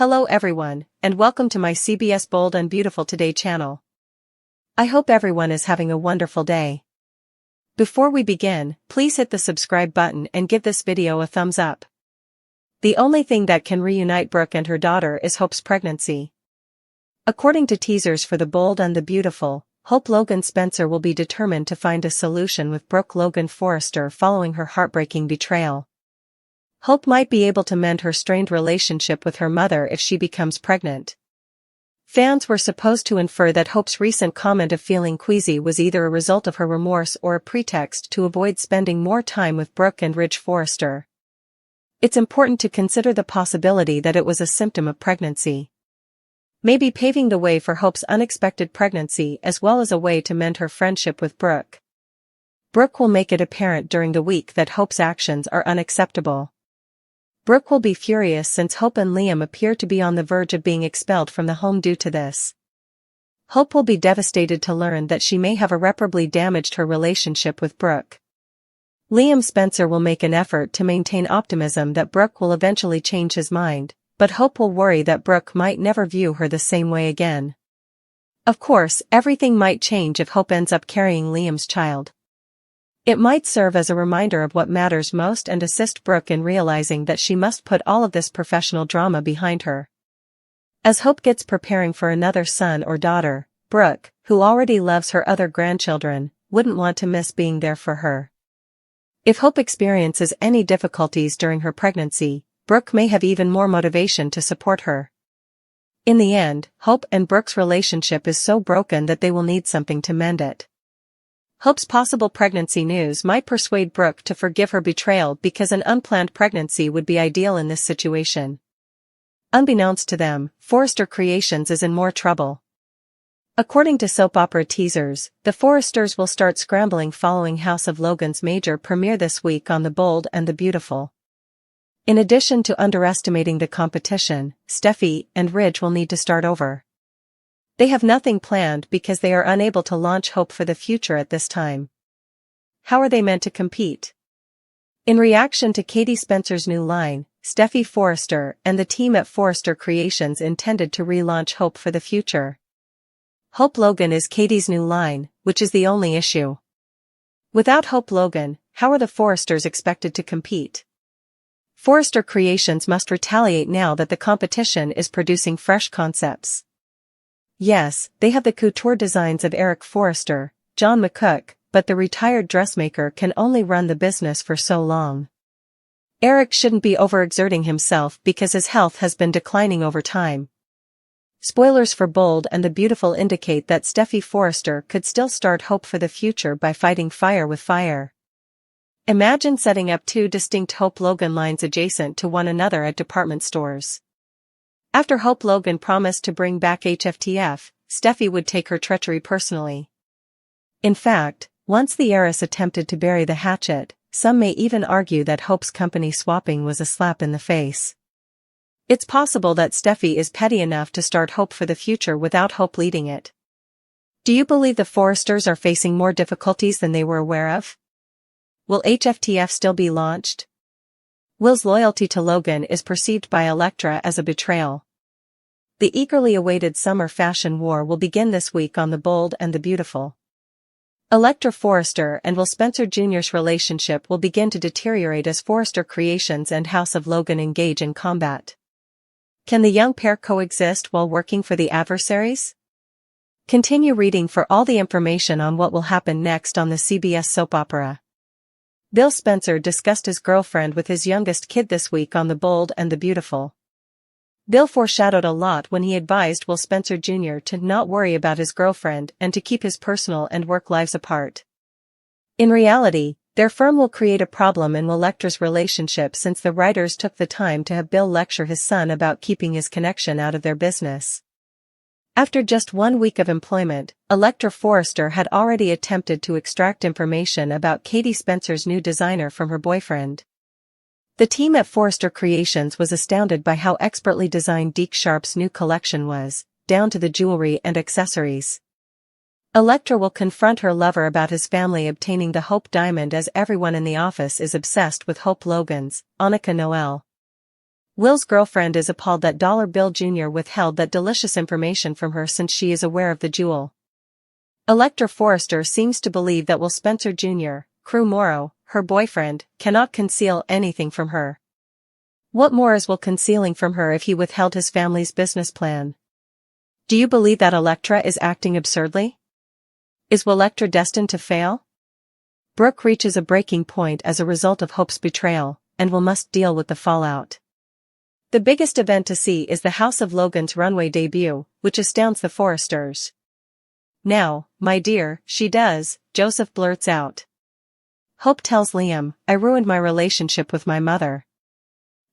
Hello everyone, and welcome to my CBS Bold and Beautiful Today channel. I hope everyone is having a wonderful day. Before we begin, please hit the subscribe button and give this video a thumbs up. The only thing that can reunite Brooke and her daughter is Hope's pregnancy. According to teasers for The Bold and the Beautiful, Hope Logan Spencer will be determined to find a solution with Brooke Logan Forrester following her heartbreaking betrayal. Hope might be able to mend her strained relationship with her mother if she becomes pregnant. Fans were supposed to infer that Hope's recent comment of feeling queasy was either a result of her remorse or a pretext to avoid spending more time with Brooke and Ridge Forrester. It's important to consider the possibility that it was a symptom of pregnancy. Maybe paving the way for Hope's unexpected pregnancy as well as a way to mend her friendship with Brooke. Brooke will make it apparent during the week that Hope's actions are unacceptable. Brooke will be furious since Hope and Liam appear to be on the verge of being expelled from the home due to this. Hope will be devastated to learn that she may have irreparably damaged her relationship with Brooke. Liam Spencer will make an effort to maintain optimism that Brooke will eventually change his mind, but Hope will worry that Brooke might never view her the same way again. Of course, everything might change if Hope ends up carrying Liam's child. It might serve as a reminder of what matters most and assist Brooke in realizing that she must put all of this professional drama behind her. As Hope gets preparing for another son or daughter, Brooke, who already loves her other grandchildren, wouldn't want to miss being there for her. If Hope experiences any difficulties during her pregnancy, Brooke may have even more motivation to support her. In the end, Hope and Brooke's relationship is so broken that they will need something to mend it. Hope's possible pregnancy news might persuade Brooke to forgive her betrayal because an unplanned pregnancy would be ideal in this situation. Unbeknownst to them, Forrester Creations is in more trouble. According to soap opera teasers, the Forresters will start scrambling following House of Logan's major premiere this week on The Bold and the Beautiful. In addition to underestimating the competition, Steffi and Ridge will need to start over. They have nothing planned because they are unable to launch Hope for the Future at this time. How are they meant to compete? In reaction to Katie Spencer's new line, Steffi Forrester and the team at Forrester Creations intended to relaunch Hope for the Future. Hope Logan is Katie's new line, which is the only issue. Without Hope Logan, how are the Forresters expected to compete? Forrester Creations must retaliate now that the competition is producing fresh concepts. Yes, they have the couture designs of Eric Forrester, John McCook, but the retired dressmaker can only run the business for so long. Eric shouldn't be overexerting himself because his health has been declining over time. Spoilers for Bold and the Beautiful indicate that Steffi Forrester could still start Hope for the Future by fighting fire with fire. Imagine setting up two distinct Hope Logan lines adjacent to one another at department stores. After Hope Logan promised to bring back HFTF, Steffi would take her treachery personally. In fact, once the heiress attempted to bury the hatchet, some may even argue that Hope's company swapping was a slap in the face. It's possible that Steffi is petty enough to start Hope for the Future without Hope leading it. Do you believe the Forresters are facing more difficulties than they were aware of? Will HFTF still be launched? Will's loyalty to Logan is perceived by Elektra as a betrayal. The eagerly awaited summer fashion war will begin this week on The Bold and the Beautiful. Elektra Forrester and Will Spencer Jr.'s relationship will begin to deteriorate as Forrester Creations and House of Logan engage in combat. Can the young pair coexist while working for the adversaries? Continue reading for all the information on what will happen next on the CBS soap opera. Bill Spencer discussed his girlfriend with his youngest kid this week on The Bold and the Beautiful. Bill foreshadowed a lot when he advised Will Spencer Jr. to not worry about his girlfriend and to keep his personal and work lives apart. In reality, their firm will create a problem in Will Lecter's relationship since the writers took the time to have Bill lecture his son about keeping his connection out of their business. After just 1 week of employment, Elektra Forrester had already attempted to extract information about Katie Spencer's new designer from her boyfriend. The team at Forrester Creations was astounded by how expertly designed Deke Sharp's new collection was, down to the jewelry and accessories. Elektra will confront her lover about his family obtaining the Hope Diamond as everyone in the office is obsessed with Hope Logan's, Annika Noel. Will's girlfriend is appalled that Bill Jr. withheld that delicious information from her since she is aware of the jewel. Electra Forrester seems to believe that Will Spencer Jr., Crew Morrow, her boyfriend, cannot conceal anything from her. What more is Will concealing from her if he withheld his family's business plan? Do you believe that Electra is acting absurdly? Is Willectra destined to fail? Brooke reaches a breaking point as a result of Hope's betrayal, and Will must deal with the fallout. The biggest event to see is the House of Logan's runway debut, which astounds the Forresters. "Now, my dear," she does, Joseph blurts out. Hope tells Liam, "I ruined my relationship with my mother."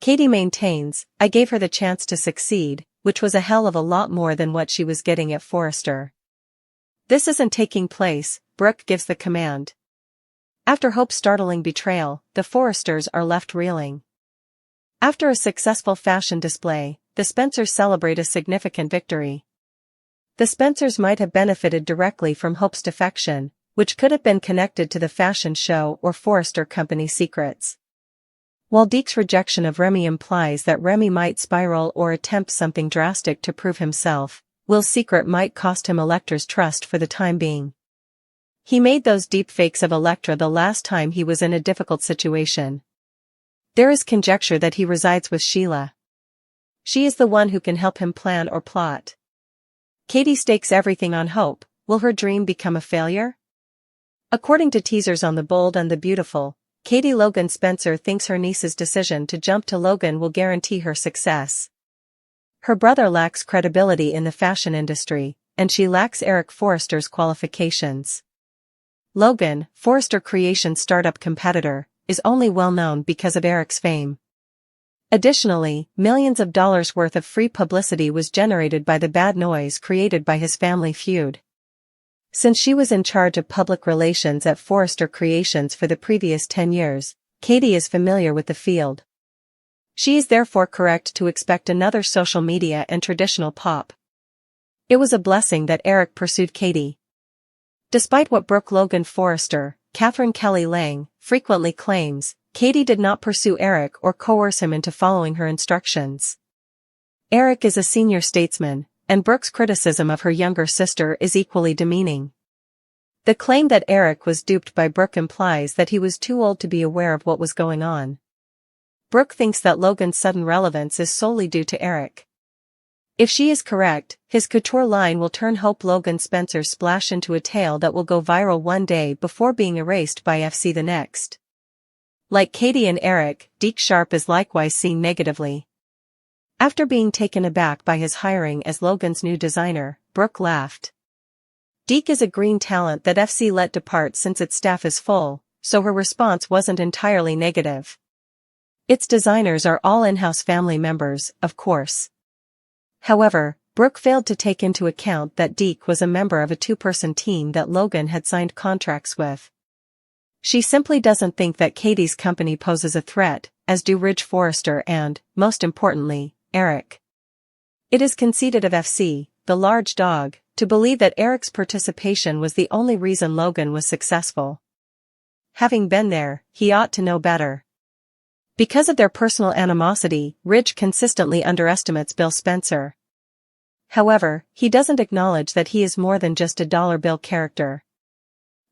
Katie maintains, "I gave her the chance to succeed," which was a hell of a lot more than what she was getting at Forrester. "This isn't taking place," Brooke gives the command. After Hope's startling betrayal, the Forresters are left reeling. After a successful fashion display, the Spencers celebrate a significant victory. The Spencers might have benefited directly from Hope's defection, which could have been connected to the fashion show or Forrester Company secrets. While Deke's rejection of Remy implies that Remy might spiral or attempt something drastic to prove himself, Will's secret might cost him Electra's trust for the time being. He made those deep fakes of Electra the last time he was in a difficult situation. There is conjecture that he resides with Sheila. She is the one who can help him plan or plot. Katie stakes everything on Hope. Will her dream become a failure? According to teasers on The Bold and the Beautiful, Katie Logan Spencer thinks her niece's decision to jump to Logan will guarantee her success. Her brother lacks credibility in the fashion industry, and she lacks Eric Forrester's qualifications. Logan, Forrester Creations' startup competitor, is only well known because of Eric's fame. Additionally, millions of dollars worth of free publicity was generated by the bad noise created by his family feud. Since she was in charge of public relations at Forrester Creations for the previous 10 years, Katie is familiar with the field. She is therefore correct to expect another social media and traditional pop. It was a blessing that Eric pursued Katie. Despite what Brooke Logan Forrester, Catherine Kelly Lang, frequently claims, Katie did not pursue Eric or coerce him into following her instructions. Eric is a senior statesman, and Brooke's criticism of her younger sister is equally demeaning. The claim that Eric was duped by Brooke implies that he was too old to be aware of what was going on. Brooke thinks that Logan's sudden relevance is solely due to Eric. If she is correct, his couture line will turn Hope Logan Spencer splash into a tale that will go viral one day before being erased by FC the next. Like Katie and Eric, Deke Sharp is likewise seen negatively. After being taken aback by his hiring as Logan's new designer, Brooke laughed. Deke is a green talent that FC let depart since its staff is full, so her response wasn't entirely negative. Its designers are all in-house family members, of course. However, Brooke failed to take into account that Deke was a member of a two-person team that Logan had signed contracts with. She simply doesn't think that Katie's company poses a threat, as do Ridge Forrester and, most importantly, Eric. It is conceited of FC, the large dog, to believe that Eric's participation was the only reason Logan was successful. Having been there, he ought to know better. Because of their personal animosity, Ridge consistently underestimates Bill Spencer. However, he doesn't acknowledge that he is more than just a dollar bill character.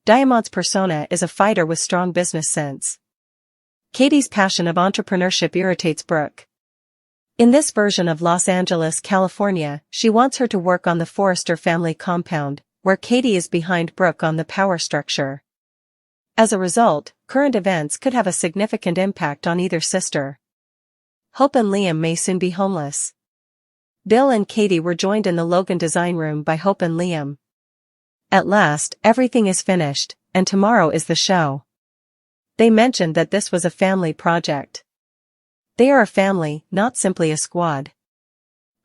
Diamond's persona is a fighter with strong business sense. Katie's passion of entrepreneurship irritates Brooke. In this version of Los Angeles, California, she wants her to work on the Forrester family compound, where Katie is behind Brooke on the power structure. As a result, current events could have a significant impact on either sister. Hope and Liam may soon be homeless. Bill and Katie were joined in the Logan design room by Hope and Liam. At last, everything is finished, and tomorrow is the show. They mentioned that this was a family project. They are a family, not simply a squad.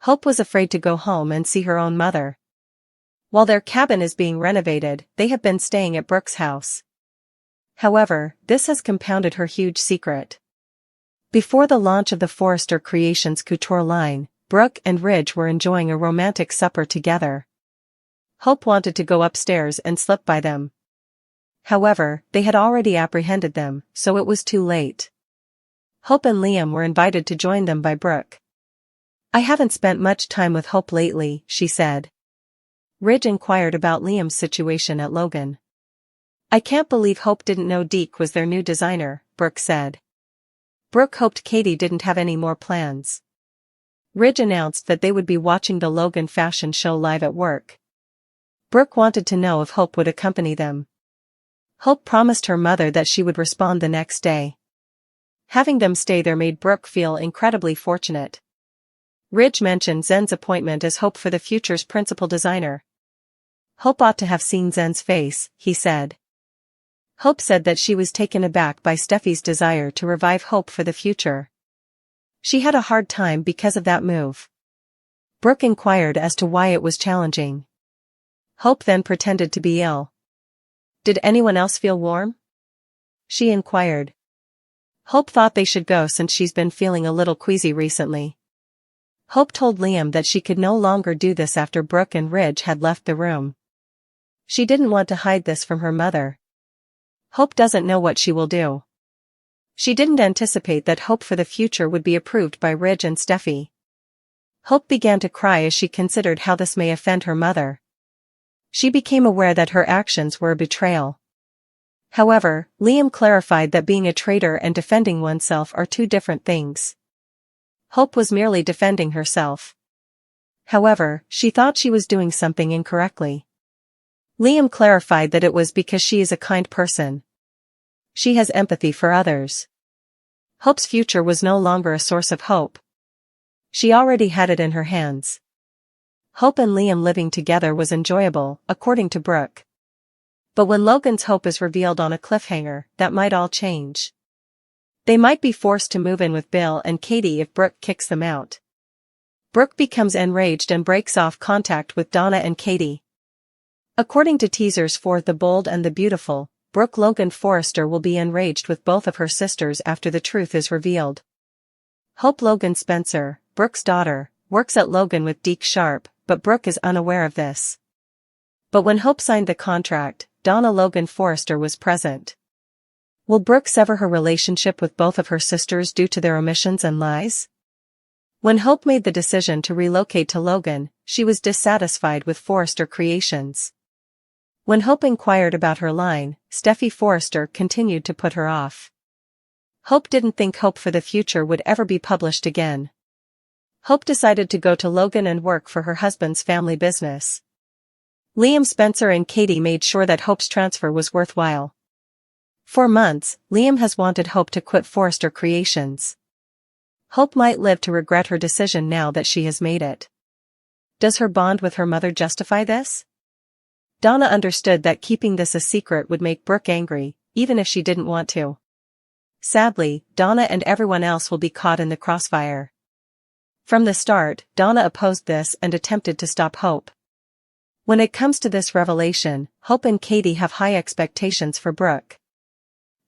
Hope was afraid to go home and see her own mother. While their cabin is being renovated, they have been staying at Brooke's house. However, this has compounded her huge secret. Before the launch of the Forrester Creations couture line, Brooke and Ridge were enjoying a romantic supper together. Hope wanted to go upstairs and slip by them. However, they had already apprehended them, so it was too late. Hope and Liam were invited to join them by Brooke. "I haven't spent much time with Hope lately," she said. Ridge inquired about Liam's situation at Logan. "I can't believe Hope didn't know Deke was their new designer," Brooke said. Brooke hoped Katie didn't have any more plans. Ridge announced that they would be watching the Logan fashion show live at work. Brooke wanted to know if Hope would accompany them. Hope promised her mother that she would respond the next day. Having them stay there made Brooke feel incredibly fortunate. Ridge mentioned Zen's appointment as Hope for the future's principal designer. "Hope ought to have seen Zen's face," he said. Hope said that she was taken aback by Steffi's desire to revive Hope for the future. She had a hard time because of that move. Brooke inquired as to why it was challenging. Hope then pretended to be ill. "Did anyone else feel warm?" she inquired. Hope thought they should go since she's been feeling a little queasy recently. Hope told Liam that she could no longer do this after Brooke and Ridge had left the room. She didn't want to hide this from her mother. Hope doesn't know what she will do. She didn't anticipate that Hope for the future would be approved by Ridge and Steffi. Hope began to cry as she considered how this may offend her mother. She became aware that her actions were a betrayal. However, Liam clarified that being a traitor and defending oneself are two different things. Hope was merely defending herself. However, she thought she was doing something incorrectly. Liam clarified that it was because she is a kind person. She has empathy for others. Hope's future was no longer a source of hope. She already had it in her hands. Hope and Liam living together was enjoyable, according to Brooke. But when Logan's hope is revealed on a cliffhanger, that might all change. They might be forced to move in with Bill and Katie if Brooke kicks them out. Brooke becomes enraged and breaks off contact with Donna and Katie. According to teasers for The Bold and the Beautiful, Brooke Logan Forrester will be enraged with both of her sisters after the truth is revealed. Hope Logan Spencer, Brooke's daughter, works at Logan with Deke Sharp, but Brooke is unaware of this. But when Hope signed the contract, Donna Logan Forrester was present. Will Brooke sever her relationship with both of her sisters due to their omissions and lies? When Hope made the decision to relocate to Logan, she was dissatisfied with Forrester Creations. When Hope inquired about her line, Steffi Forrester continued to put her off. Hope didn't think Hope for the Future would ever be published again. Hope decided to go to Logan and work for her husband's family business. Liam Spencer and Katie made sure that Hope's transfer was worthwhile. For months, Liam has wanted Hope to quit Forrester Creations. Hope might live to regret her decision now that she has made it. Does her bond with her mother justify this? Donna understood that keeping this a secret would make Brooke angry, even if she didn't want to. Sadly, Donna and everyone else will be caught in the crossfire. From the start, Donna opposed this and attempted to stop Hope. When it comes to this revelation, Hope and Katie have high expectations for Brooke.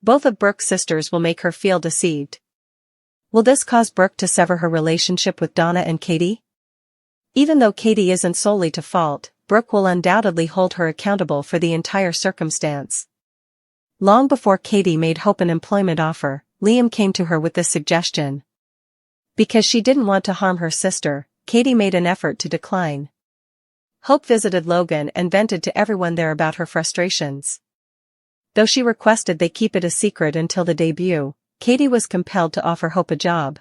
Both of Brooke's sisters will make her feel deceived. Will this cause Brooke to sever her relationship with Donna and Katie? Even though Katie isn't solely to fault, Brooke will undoubtedly hold her accountable for the entire circumstance. Long before Katie made Hope an employment offer, Liam came to her with this suggestion. Because she didn't want to harm her sister, Katie made an effort to decline. Hope visited Logan and vented to everyone there about her frustrations. Though she requested they keep it a secret until the debut, Katie was compelled to offer Hope a job.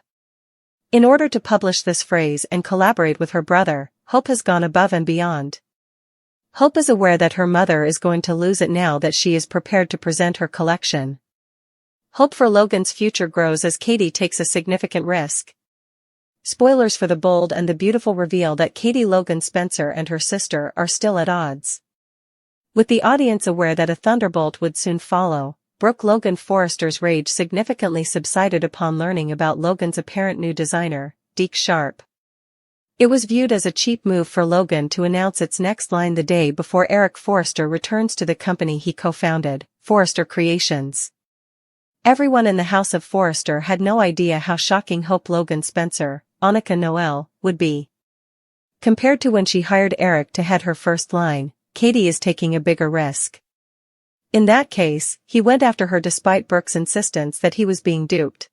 In order to publish this phrase and collaborate with her brother, Hope has gone above and beyond. Hope is aware that her mother is going to lose it now that she is prepared to present her collection. Hope for Logan's future grows as Katie takes a significant risk. Spoilers for The Bold and the Beautiful reveal that Katie Logan Spencer and her sister are still at odds. With the audience aware that a thunderbolt would soon follow, Brooke Logan Forrester's rage significantly subsided upon learning about Logan's apparent new designer, Deke Sharp. It was viewed as a cheap move for Logan to announce its next line the day before Eric Forrester returns to the company he co-founded, Forrester Creations. Everyone in the House of Forrester had no idea how shocking Hope Logan Spencer, Annika Noel, would be. Compared to when she hired Eric to head her first line, Katie is taking a bigger risk. In that case, he went after her despite Brooke's insistence that he was being duped.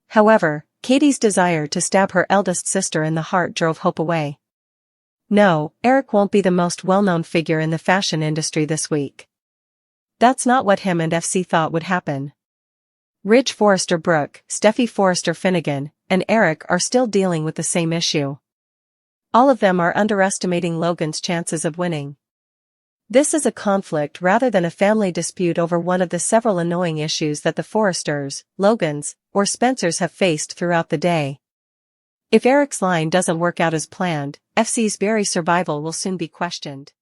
However, Katie's desire to stab her eldest sister in the heart drove hope away. No, Eric won't be the most well-known figure in the fashion industry this week. That's not what him and FC thought would happen. Ridge Forrester Brooke, Steffi Forrester Finnegan, and Eric are still dealing with the same issue. All of them are underestimating Logan's chances of winning. This is a conflict rather than a family dispute over one of the several annoying issues that the Forresters, Logans, or Spencers have faced throughout the day. If Eric's line doesn't work out as planned, FC's very survival will soon be questioned.